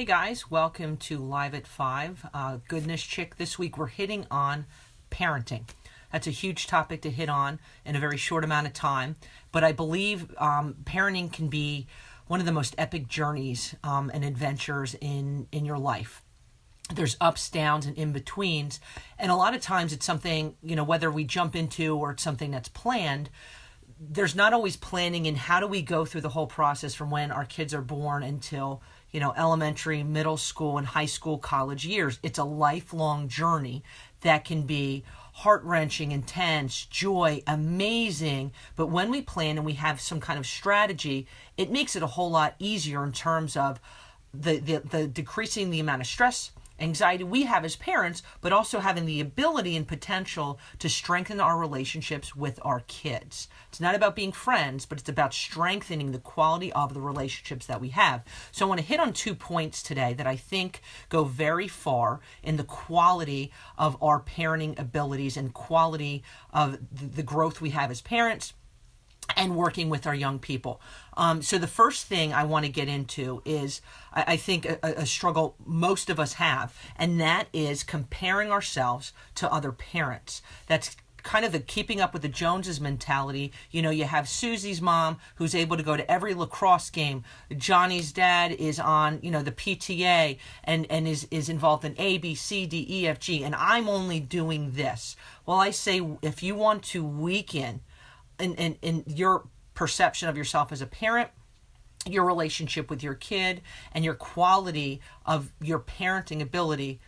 Hey guys, welcome to Live at 5. Goodness Chick, this week we're hitting on parenting. That's a huge topic to hit on in a very short amount of time, but I believe parenting can be one of the most epic journeys and adventures in your life. There's ups, downs, and in-betweens, and a lot of times it's something, whether we jump into or it's something that's planned, there's not always planning in how do we go through the whole process from when our kids are born until elementary, middle school, and high school, college years. It's a lifelong journey that can be heart-wrenching, intense, joy, amazing. But when we plan and we have some kind of strategy, it makes it a whole lot easier in terms of the decreasing the amount of stress, anxiety we have as parents, but also having the ability and potential to strengthen our relationships with our kids. It's not about being friends, but it's about strengthening the quality of the relationships that we have. So I want to hit on 2 points today that I think go very far in the quality of our parenting abilities and quality of the growth we have as parents and working with our young people. So the first thing I want to get into is, I think, a struggle most of us have, and that is comparing ourselves to other parents. That's kind of the keeping up with the Joneses mentality. You have Susie's mom who's able to go to every lacrosse game. Johnny's dad is on, the PTA and is involved in A, B, C, D, E, F, G, and I'm only doing this. Well, I say if you want to weaken in your perception of yourself as a parent, your relationship with your kid, and your quality of your parenting ability,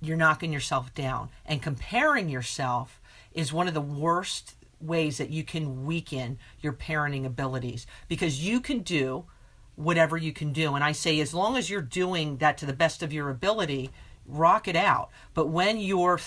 you're knocking yourself down. And comparing yourself is one of the worst ways that you can weaken your parenting abilities, because you can do whatever you can do. And I say, as long as you're doing that to the best of your ability, rock it out. But when you're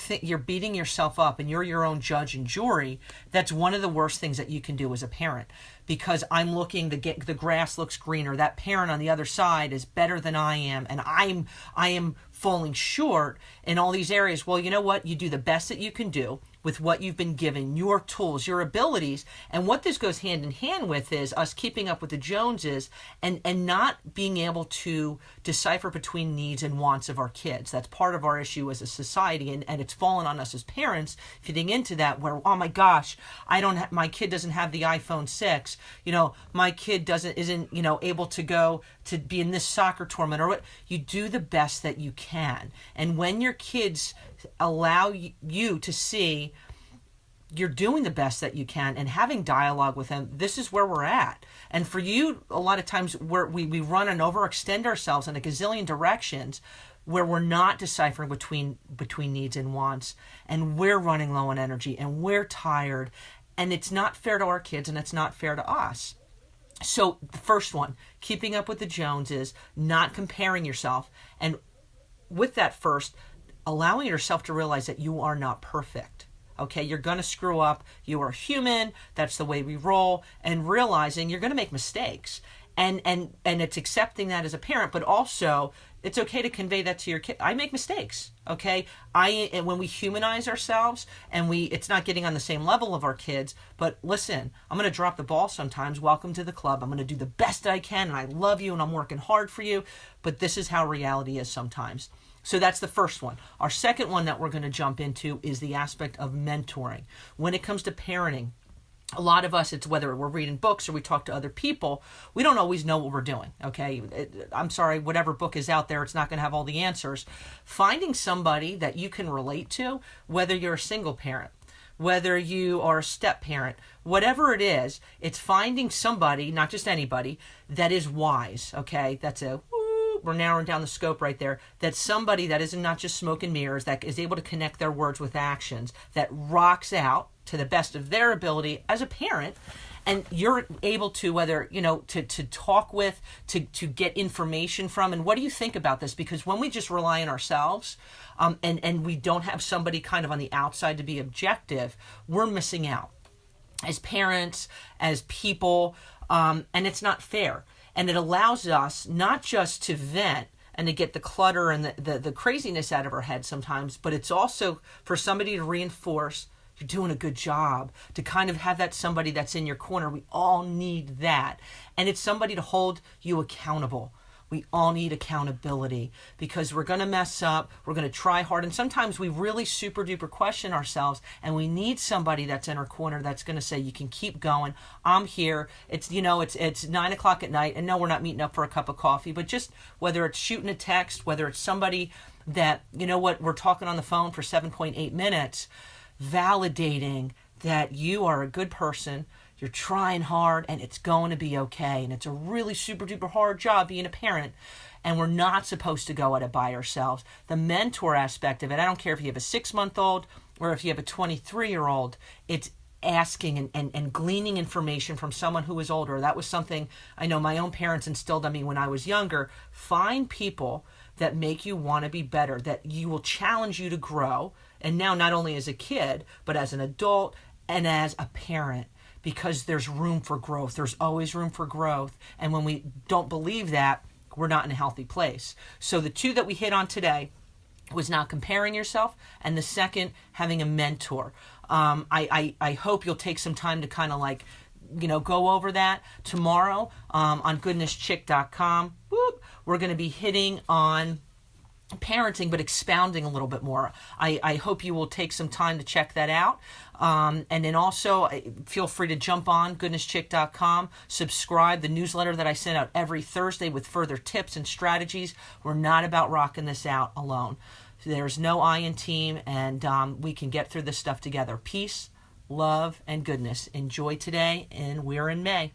beating yourself up and you're your own judge and jury, that's one of the worst things that you can do as a parent. Because I'm looking, the grass looks greener. That parent on the other side is better than I am, and I am falling short in all these areas. Well, you know what? You do the best that you can do with what you've been given, your tools, your abilities. And what this goes hand in hand with is us keeping up with the Joneses and not being able to decipher between needs and wants of our kids. That's part of our issue as a society, and it's fallen on us as parents fitting into that, where, oh my gosh, my kid doesn't have the iPhone 6. My kid isn't able to go to be in this soccer tournament, or what. You do the best that you can. And when your kids allow you to see you're doing the best that you can and having dialogue with them, this is where we're at. And for you, a lot of times we run and overextend ourselves in a gazillion directions where we're not deciphering between needs and wants, and we're running low on energy and we're tired, and it's not fair to our kids and it's not fair to us. So the first one, keeping up with the Joneses, not comparing yourself, and with that first, allowing yourself to realize that you are not perfect. Okay, you're going to screw up. You are human. That's the way we roll. And realizing you're going to make mistakes. And it's accepting that as a parent, but also it's okay to convey that to your kid. I make mistakes, okay? And when we humanize ourselves and it's not getting on the same level of our kids, but listen, I'm going to drop the ball sometimes. Welcome to the club. I'm going to do the best I can, and I love you, and I'm working hard for you, but this is how reality is sometimes. So that's the first one. Our second one that we're going to jump into is the aspect of mentoring. When it comes to parenting, a lot of us, it's whether we're reading books or we talk to other people, we don't always know what we're doing, okay? I'm sorry, whatever book is out there, it's not going to have all the answers. Finding somebody that you can relate to, whether you're a single parent, whether you are a step parent, whatever it is, it's finding somebody, not just anybody, that is wise, okay? We're narrowing down the scope right there. That's somebody that isn't not just smoke and mirrors, that is able to connect their words with actions, that rocks out to the best of their ability as a parent, and you're able to, whether, to talk with, to get information from. And what do you think about this? Because when we just rely on ourselves, and we don't have somebody kind of on the outside to be objective, we're missing out as parents, as people, and it's not fair. And it allows us not just to vent and to get the clutter and the craziness out of our head sometimes, but it's also for somebody to reinforce you're doing a good job, to kind of have that somebody that's in your corner. We all need that. And it's somebody to hold you accountable. we all need accountability, because we're going to mess up, we're going to try hard, and sometimes we really super duper question ourselves, and we need somebody that's in our corner that's going to say, you can keep going, I'm here. It's, it's 9 o'clock at night, and no, we're not meeting up for a cup of coffee, but just whether it's shooting a text, whether it's somebody that, we're talking on the phone for 7.8 minutes, validating that you are a good person, you're trying hard, and it's going to be okay. And it's a really super duper hard job being a parent, and we're not supposed to go at it by ourselves. The mentor aspect of it, I don't care if you have a 6-month-old or if you have a 23-year-old, it's asking and gleaning information from someone who is older. That was something I know my own parents instilled on me when I was younger. Find people that make you want to be better, that you will challenge you to grow. And now not only as a kid, but as an adult and as a parent, because there's room for growth. There's always room for growth. And when we don't believe that, we're not in a healthy place. So the two that we hit on today was not comparing yourself, and the second, having a mentor. I hope you'll take some time to kind of go over that. Tomorrow on goodnesschick.com, we're going to be hitting on parenting, but expounding a little bit more. I hope you will take some time to check that out. And then also feel free to jump on goodnesschick.com, subscribe, the newsletter that I send out every Thursday with further tips and strategies. We're not about rocking this out alone. There's no I in team, and we can get through this stuff together. Peace, love, and goodness. Enjoy today, and we're in May.